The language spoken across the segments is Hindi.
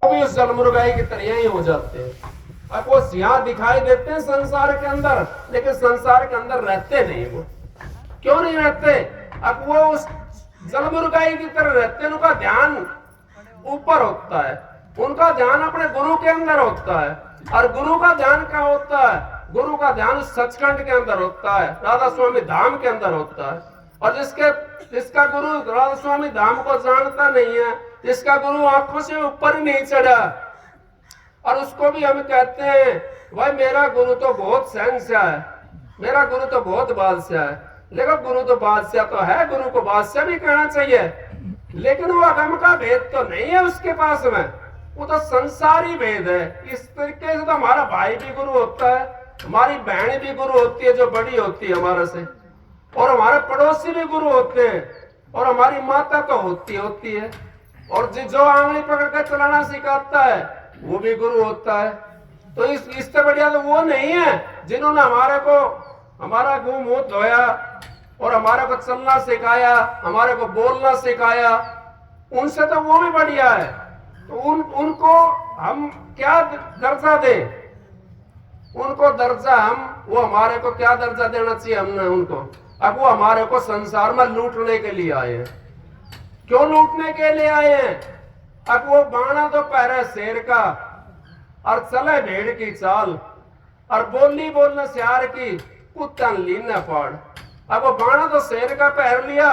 वो भी उस जलमुर्गाई की तरह ही हो जाते हैं। अब वो यहाँ दिखाई देते हैं संसार के अंदर, लेकिन संसार के अंदर रहते नहीं। वो क्यों नहीं रहते? अब वो उस जलमुर्गाई की तरह रहते हैं। उनका ध्यान ऊपर होता है, उनका ध्यान अपने गुरु के अंदर होता है। और गुरु का ध्यान क्या होता है? गुरु का ध्यान सचखंड के अंदर होता है, राधा स्वामी धाम के अंदर होता है। और जिसका गुरु राधा स्वामी धाम को जानता नहीं है, जिसका गुरु आंखों से ऊपर ही नहीं चढ़ा, और उसको भी हम कहते हैं भाई मेरा गुरु तो बहुत शहंशाह है, मेरा गुरु तो बहुत बादशाह है। लेकिन गुरु तो बादशाह तो है, गुरु को बादशाह भी कहना चाहिए, लेकिन वो अगम का भेद तो नहीं है उसके पास में, वो तो संसारी भेद है। इस तरीके से तो हमारा भाई भी गुरु होता है, हमारी बहन भी गुरु होती है जो बड़ी होती है हमारे से, और हमारे पड़ोसी भी गुरु होते हैं, और हमारी माता तो होती है। और जो आंगली पकड़ कर चलाना सिखाता है वो भी गुरु होता है। तो इससे बढ़िया तो वो नहीं है जिन्होंने हमारा मुंह धोया और हमारे को चलना सिखाया, हमारे को बोलना सिखाया। उनसे तो वो भी बढ़िया है। तो उनको हम क्या दर्जा दें? उनको दर्जा वो हमारे को क्या दर्जा देना चाहिए हमने उनको? अब वो हमारे को संसार में लूटने के लिए आए हैं। क्यों लूटने के लिए आए हैं? अब वो बाणा तो पहरे शेर का और चले भेड़ की चाल, और बोलने श्यार की कुत्तन लीना पाड़। अब वो बाणा तो शेर का पहर लिया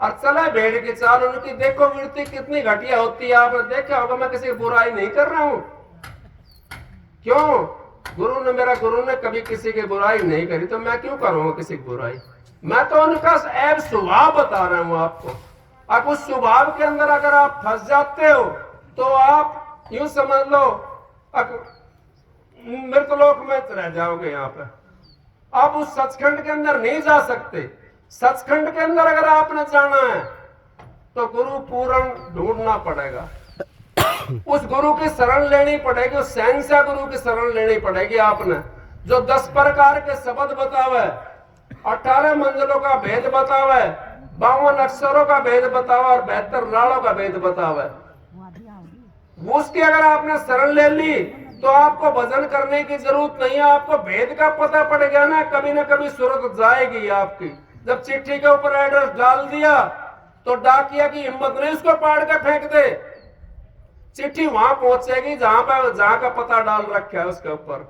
और चले भेड़ की चाल। उनकी देखो वृत्ति कितनी घटिया होती है, आपने देखा होगा। मैं किसी की बुराई नहीं कर रहा हूं। क्यों? मेरा गुरु ने कभी किसी की बुराई नहीं करी, तो मैं क्यों करूंगा किसी की बुराई? मैं तो उनका ऐब स्वभाव बता रहा हूं आपको। अब उस स्वभाव के अंदर अगर आप फंस जाते हो तो आप यूं समझ लो मृतलोक में रह जाओगे। यहाँ पे आप उस सचखंड के अंदर नहीं जा सकते। सचखंड के अंदर अगर आपने जाना है तो गुरु पूर्ण ढूंढना पड़ेगा, उस गुरु की शरण लेनी पड़ेगी, उस शहंशाह गुरु की शरण लेनी पड़ेगी आपने, जो 10 प्रकार के शब्द बतावे, 18 मंजिलों का भेद बतावे, 52 अक्षरों का भेद बतावे और 72 राड़ों का भेद बतावे। उसकी अगर आपने शरण ले ली तो आपको भजन करने की जरूरत नहीं है। आपको भेद का पता पड़ गया ना कभी सूरत जाएगी आपकी। जब चिट्ठी के ऊपर एड्रेस डाल दिया तो डाकिया की हिम्मत नहीं उसको पाड़ के फेंक दे। चिट्ठी वहां पहुंचेगी जहां का पता डाल रखा है उसके ऊपर,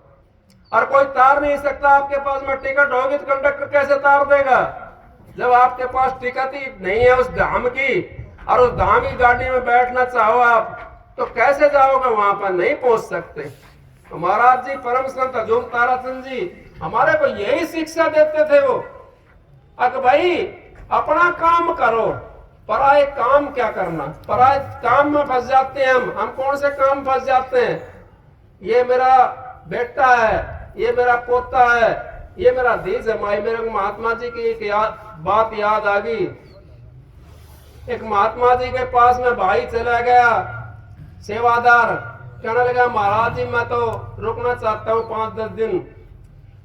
और कोई तार नहीं सकता। आपके पास में टिकट होगी तो कंडक्टर कैसे तार देगा? जब आपके पास टिकट ही नहीं है उस धाम की, और उस धाम की गाड़ी में बैठना चाहो आप तो कैसे जाओगे? वहां पर नहीं पहुंच सकते। तो महाराज जी परम संत हजूर ताराचंद जी हमारे को यही शिक्षा देते थे वो, अगर भाई अपना काम करो, पराये काम क्या करना। पराये काम में फंस जाते हैं हम कौन से काम फंस जाते हैं? ये मेरा बेटा है, ये मेरा पोता है, ये मेरा धीज है। मेरे को महात्मा जी की एक बात याद आ गई। एक महात्मा जी के पास में भाई चला गया, सेवादार, कहने लगा महाराज जी मैं तो रुकना चाहता हूँ 5-10 दिन।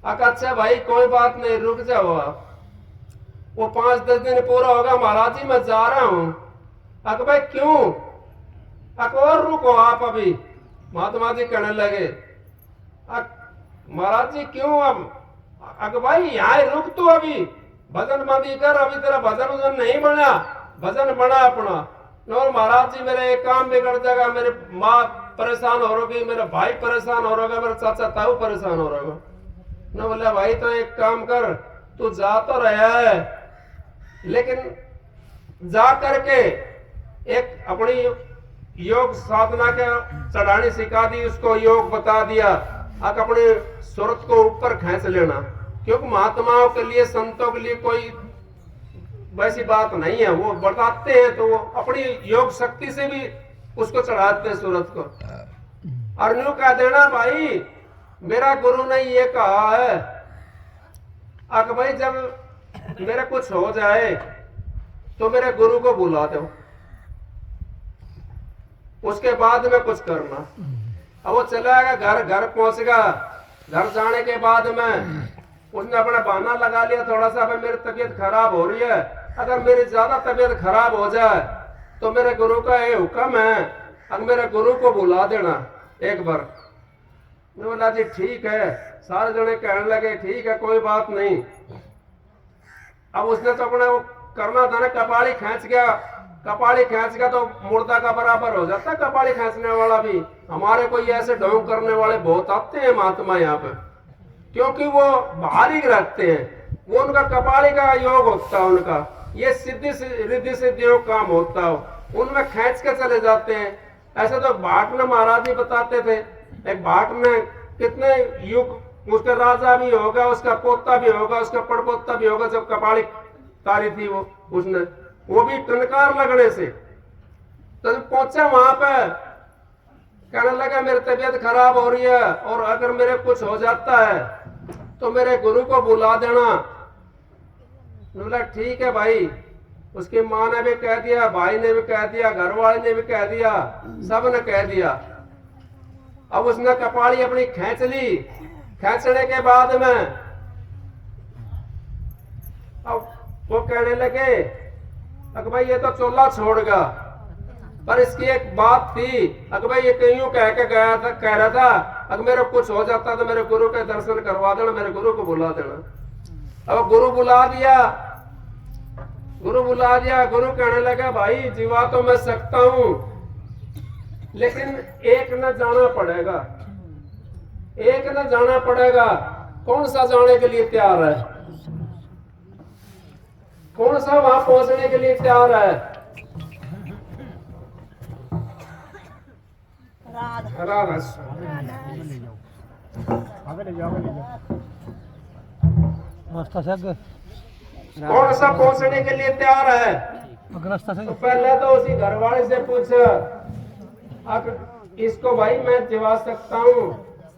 अच्छा भाई कोई बात नहीं, रुक जाओ आप। वो 5-10 दिन पूरा होगा, महाराज जी मैं जा रहा हूँ। भाई क्यों? और रुको आप अभी। महात्मा जी कहने लगे महाराज जी क्यों? अब भाई यहाँ रुक तू, अभी भजन बंदी कर, अभी तेरा भजन नहीं बना, भजन बना अपना। और महाराज जी मेरे एक काम बिगड़ जाएगा, मेरे माँ परेशान हो रहोगी, मेरा भाई परेशान हो रहा, मेरा चाचा ताऊ परेशान हो रहा। न बोला भाई तो एक काम कर, तू जा तो रहा है लेकिन जा करके एक अपनी योग साधना के चढ़ानी सिखा दी, उसको योग बता दिया, आप अपने सूरत को ऊपर खींच लेना। क्योंकि महात्माओं के लिए, संतों के लिए कोई वैसी बात नहीं है, वो बताते हैं तो वो अपनी योग शक्ति से भी उसको चढ़ाते हैं सूरत को। और यूं कह देना भाई मेरा गुरु ने ये कहा है, भाई जब मेरा कुछ हो जाए तो मेरे गुरु को बुला दो, उसके बाद में कुछ करना। अब वो चला गया, घर पहुंचेगा। घर जाने के बाद में उसने अपना बहाना लगा लिया थोड़ा सा, भाई मेरी तबीयत खराब हो रही है, अगर मेरी ज्यादा तबीयत खराब हो जाए तो मेरे गुरु का ये हुक्म है अब मेरे गुरु को बुला देना एक बार। मैं बोला जी ठीक है। सारे जने कहने लगे ठीक है कोई बात नहीं। अब उसने तो अपने वो करना था ना, कपाड़ी खींच गया। कपाड़ी खींच गया तो मुर्दा का बराबर हो जाता है कपाड़ी खींचने वाला भी। हमारे कोई ऐसे ढोंग करने वाले बहुत आते हैं महात्मा यहाँ पे, क्योंकि वो भारी रखते हैं। वो उनका कपाड़ी का योग होता है, उनका ये रिद्धि सिद्धियों काम होता है, उनमें खींच के चले जाते हैं। ऐसे तो भाट में महाराज जी बताते थे, एक भाट में कितने युग, उसका राजा भी होगा, उसका पोता भी होगा, उसका पड़पोता भी होगा। जब कपाड़ी तारी थी वो उसने, वो भी टनकार लगने से। तो पहुंचा वहां पे, कहने लगा मेरी तबीयत खराब हो रही है और अगर मेरे कुछ हो जाता है तो मेरे गुरु को बुला देना। बोला ठीक है भाई। उसकी माँ ने भी कह दिया, भाई ने भी कह दिया, घर वाले ने भी कह दिया, सब ने कह दिया। अब उसने कपाड़ी अपनी खींच ली। खींचने के बाद में अब वो कहने लगे अगर भाई ये तो चोला छोड़गा, पर इसकी एक बात थी, अगर भाई ये कहीं कह के गया था, कह रहा था अगर मेरे कुछ हो जाता तो मेरे गुरु के दर्शन करवा देना, मेरे गुरु को बुला देना। अब गुरु बुला दिया। गुरु बुला दिया। गुरु कहने लगा भाई जीवा तो मैं सकता हूं, लेकिन एक न जाना पड़ेगा, एक न जाना पड़ेगा। कौन सा जाने के लिए तैयार है? कौन सा वहां पहुंचने के लिए तैयार है? राधा कौन सा पहुंचने के लिए तैयार है? तो पहले तो उसी घर वाले से पूछ, इसको भाई मैं जिवा सकता हूँ,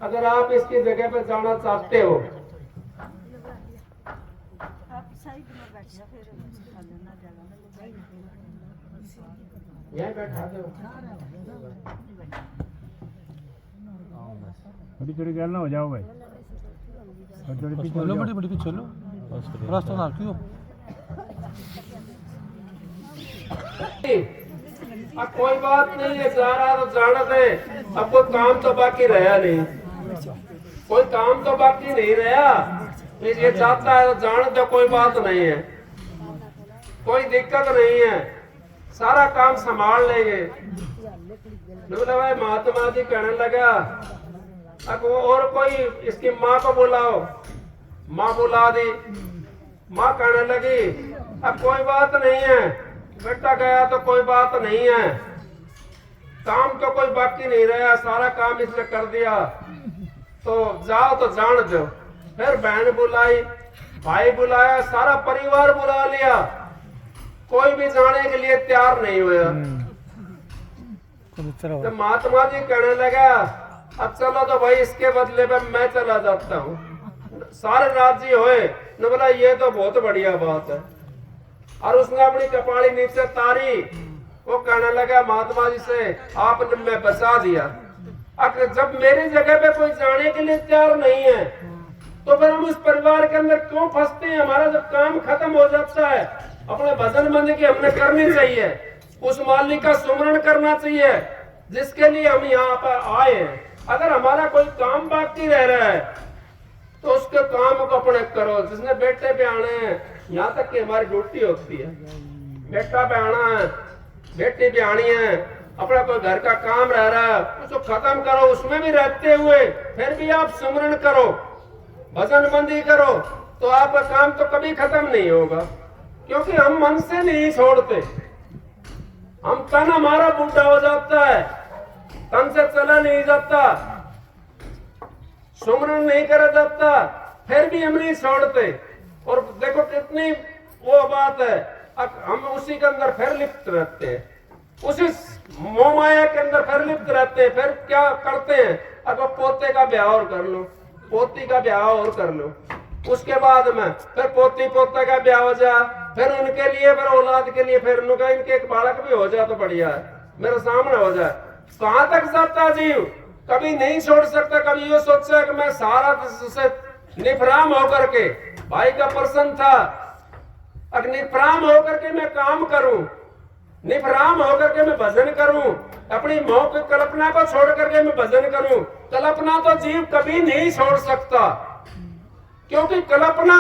अगर आप इसकी जगह पे जाना चाहते हो। यहीं बैठा दो। बड़ी थोड़ी गल ना हो जाओ भाई, थोड़ी पीछे लो, बड़ी बड़ी पीछे लो, रास्ता ना क्यों। अब कोई बात नहीं है, जा रहा तो जाना दे। अब कोई काम तो बाकी रहा नहीं, कोई काम तो बाकी नहीं रहा। ये जाता है तो जाने दो, कोई बात नहीं है, कोई दिक्कत नहीं है, सारा काम संभाल लेंगे। भाई महात्मा जी कहने लगा अब और कोई इसकी माँ को बुलाओ। माँ बुला दी। माँ कहने लगी अब कोई बात नहीं है, बेटा गया तो कोई बात नहीं है, काम तो कोई बाकी नहीं रहा, सारा काम इसने कर दिया, तो जाओ तो जान दो। फिर बहन बुलाई, भाई बुलाया, सारा परिवार बुला लिया, कोई भी जाने के लिए तैयार नहीं हुआ। तो महात्मा जी कहने लगा अब चलो तो भाई इसके बदले में मैं चला जाता हूँ। सारे राजी हुए न, बोला ये तो बहुत बढ़िया बात है। और उसने अपनी कपाड़ी नीचे तारी। वो कहने लगा महात्मा जी से आपने मैं बचा दिया। अगर जब मेरी जगह पे कोई जाने के लिए तैयार नहीं है तो फिर हम उस परिवार के अंदर क्यों फंसते हैं? हमारा जब काम खत्म हो जाता है, अपने भजन बंद की हमने करनी चाहिए, उस मालिक का सुमरण करना चाहिए जिसके लिए हम यहाँ पर आए हैं। अगर हमारा कोई काम बाकी रह रहा है तो उसके काम को अपने करो। जिसने बेटे पे आने हैं, यहाँ तक कि हमारी ड्यूटी होती है, बेटा पे आना है, बेटी पे आनी है, अपना कोई घर का काम रह रहा है उसको खत्म करो। उसमें भी रहते हुए फिर भी आप सुमरण करो, भजन बंदी करो, तो आपका काम तो कभी खत्म नहीं होगा। क्योंकि हम मन से नहीं छोड़ते, हम तन हमारा बूढ़ा हो जाता है, तन से चला नहीं जाता, सुमरण नहीं करा जाता, फिर भी हम नहीं छोड़ते। और देखो कितनी वो बात है, अब हम उसी के अंदर फिर लिप्त रहते हैं, उसी मोह माया के अंदर फिर लिप्त रहते हैं। फिर क्या करते हैं? अब पोते का ब्याह और कर लो, पोती का ब्याह और कर लो, उसके बाद में फिर पोती पोते का ब्याह हो जाए, फिर उनके लिए, फिर औलाद के लिए, फिर उनका इनके एक बालक भी हो जाए तो बढ़िया है, मेरे सामने हो जाए। कहां तक जाता जीव? कभी नहीं छोड़ सकता। कभी ये सोचा कि मैं सारा से निफराम होकर के, भाई का प्रश्न था, निफराम होकर के मैं काम करूं, निफराम होकर के मैं भजन करूं, अपनी मोह की कल्पना को छोड़ करके मैं भजन करूं। कल्पना तो जीव कभी नहीं छोड़ सकता, क्योंकि कल्पना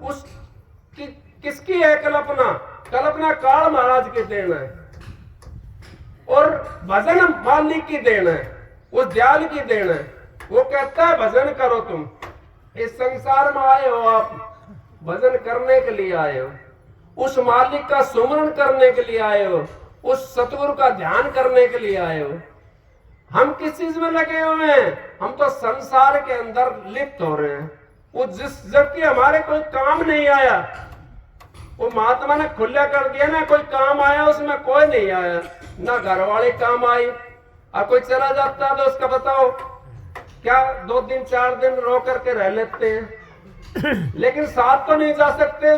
उस किसकी है? कल्पना कल्पना काल महाराज की देन है, और भजन मालिक की देन है, उस दयाल की देन है। वो कहता है भजन करो, तुम इस संसार में आए हो, आप भजन करने के लिए आए हो, उस मालिक का सुमरन करने के लिए आए हो, उस सतगुरु का ध्यान करने के लिए आए हो। हम किस चीज में लगे हुए हैं? हम तो संसार के अंदर लिप्त हो रहे हैं। वो जबकि हमारे कोई काम नहीं आया, वो महात्मा ने खुला कर दिया ना, कोई काम आया उसमें कोई नहीं आया, ना घर वाले काम आई। अब कोई चला जाता तो उसका बताओ क्या 2 दिन 4 दिन रो करके रह लेते हैं, लेकिन साथ तो नहीं जा सकते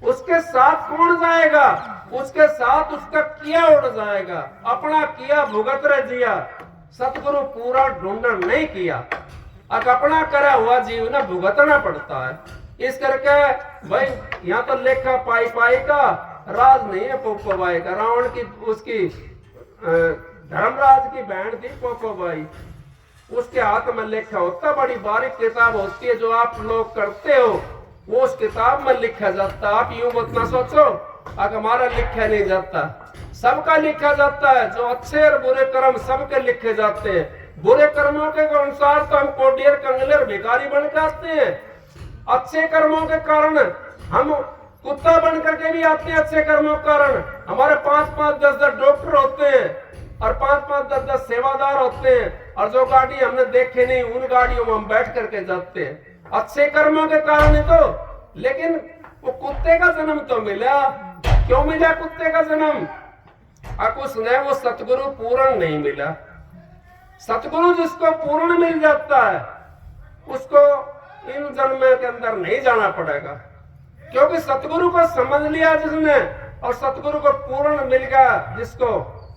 उसके साथ कौन जाएगा? उसके साथ उसका किया उड़ जाएगा, अपना किया भुगत रह जिया, सतगुरु पूरा ढूंढन नहीं किया। अब अपना करा हुआ जीव ना भुगतना पड़ता है। इस करके भाई यहाँ तो लेखा पाई पाई का राज नहीं है पोपोबाई का। रावण की उसकी धर्मराज की बहन थी पोपोबाई, उसके हाथ में लेखा होता, बड़ी बारीक किताब होती है जो आप लोग करते हो, वो उस किताब में लिखा जाता। आप यूं मत ना सोचो अगर हमारा लिखा नहीं जाता, सबका लिखा जाता है। जो अच्छे और बुरे कर्म सबके लिखे जाते हैं। बुरे कर्मों के अनुसार तो हम कोडियर कंगले और भिखारी बन के आते हैं, अच्छे कर्मों के कारण हम कुत्ता बन करके भी आते हैं। अच्छे कर्मों के कारण हमारे 5-5, 10-10 डॉक्टर होते हैं और 5-5, 10-10 सेवादार होते हैं, और जो गाड़ी हमने देखे नहीं उन गाड़ियों में हम बैठ करके जाते हैं, अच्छे कर्मों के कारण ही तो। लेकिन वो कुत्ते का जन्म तो मिला, क्यों मिला कुत्ते का जन्म? उसने वो सतगुरु पूर्ण नहीं मिला। सतगुरु जिसको पूर्ण मिल जाता है उसको इन जन्म के अंदर नहीं जाना पड़ेगा, क्योंकि सतगुरु को समझ लिया जिसने, और सतगुरु को पूर्ण मिल गया जिसको,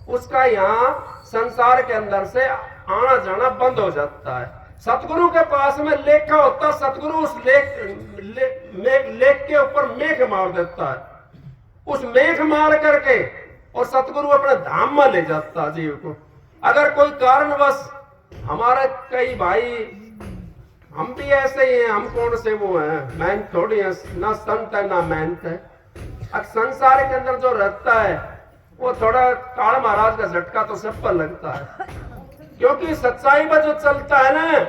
उसका यहाँ संसार के अंदर से आना जाना बंद हो जाता है। सतगुरु के पास में लेखा होता, सतगुरु उस लेख के ऊपर मेघ मार देता है, उस मेघ मार करके और सतगुरु अपने धाम में ले जाता जीव को। अगर कोई कारणवश हमारे कई भाई, हम भी ऐसे ही हैं, हम कौन से वो हैं, मैन थोड़ी है, ना संत है ना मेहनत है। अब संसार के अंदर जो रहता है वो थोड़ा काल महाराज का झटका तो सब पर लगता है, क्योंकि सच्चाई पर जो चलता है ना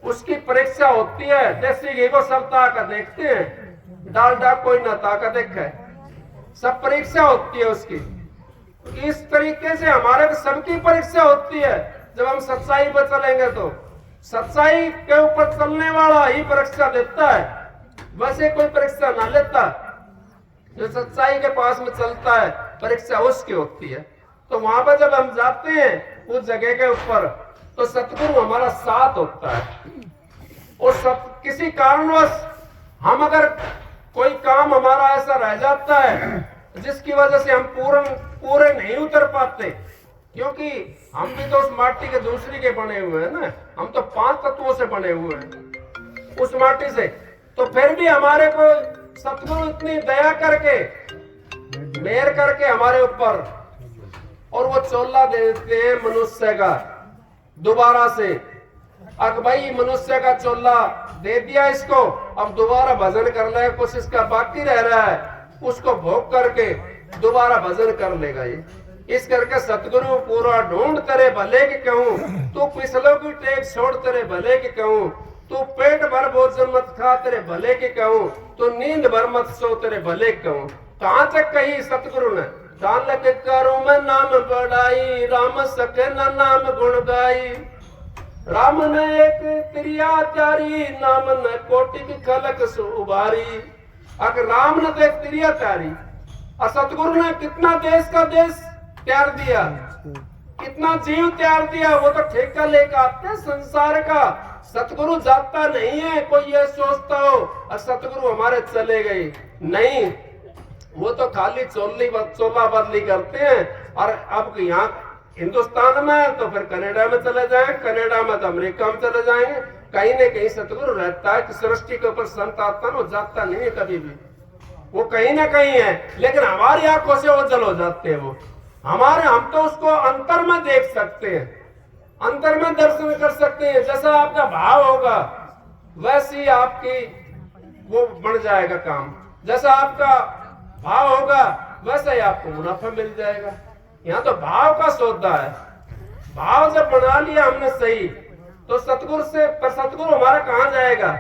उसकी परीक्षा होती है। देसी घी को सब ताका देखते हैं, डालडा कोई ना ताका देखे, सब परीक्षा होती है उसकी। इस तरीके से हमारे सबकी परीक्षा होती है। जब हम सच्चाई पर चलेंगे तो सच्चाई के ऊपर चलने वाला ही परीक्षा देता है, वैसे कोई परीक्षा ना लेता। जो सच्चाई के पास में चलता है परीक्षा उसकी होती है। तो वहां पर जब हम जाते हैं उस जगह के ऊपर तो सतगुरु हमारा साथ होता है। और किसी कारणवश हम अगर कोई काम हमारा ऐसा रह जाता है जिसकी वजह से हम पूरे नहीं उतर पाते, क्योंकि हम भी तो उस माटी के दूसरी के बने हुए हैं ना, हम तो 5 तत्वों से बने हुए हैं उस माटी से। तो फिर भी हमारे को सतगुरु इतनी दया करके मेहर करके हमारे ऊपर, और वो चोला देते हैं मनुष्य का दोबारा से। अब भाई मनुष्य का चोला दे दिया इसको, अब दोबारा भजन करने की कोशिश का बाकी रह रहा है, उसको भोग करके दोबारा भजन कर लेगा ये। इस करके सतगुरु पूरा ढूंढ तेरे भले की कहूं, तू पिछलों की टेक छोड़ तेरे भले की कहूं, तू पेट भर भोजन मत खा तेरे भले की कहूं, तू नींद भर मत सो तेरे भले की कहूं। कहां तक कही सतगुरु ने? डाल के करूं मैं नाम बढ़ाई, राम सके न नाम गुण गाई। राम ने एक क्रिया त्यारी, नाम ने कोटि की खलक सो उबारी। अगर राम ने तो एक क्रिया त्यारी, और सतगुरु ने कितना देश का देश त्यार दिया, कितना जीव त्यार दिया। वो तो ठेका लेकर आते हैं संसार का। सतगुरु जाता नहीं है, कोई ये सोचता हो और सतगुरु हमारे चले गए, नहीं। वो तो खाली चोला बदली करते हैं। और अब यहाँ हिंदुस्तान में तो फिर कनाडा में चले जाएं, कनाडा में तो अमेरिका में चले जाएंगे, कहीं न कहीं सतगुरु रहता है कि सृष्टि के ऊपर संत आत्मा वो जाता नहीं है कभी भी। वो कहीं ना कहीं है, लेकिन हमारी आंखों से ओझल हो जाते हैं वो। हम तो उसको अंतर में देख सकते हैं, अंतर में दर्शन कर सकते हैं। जैसा आपका भाव होगा वैसे ही आपकी वो बढ़ जाएगा काम, जैसा आपका भाव होगा वैसा ही आपको मुनाफा मिल जाएगा। यहाँ तो भाव का सौदा है। भाव जब बना लिया हमने सही, तो सतगुरु से, पर सतगुरु हमारा कहाँ जाएगा?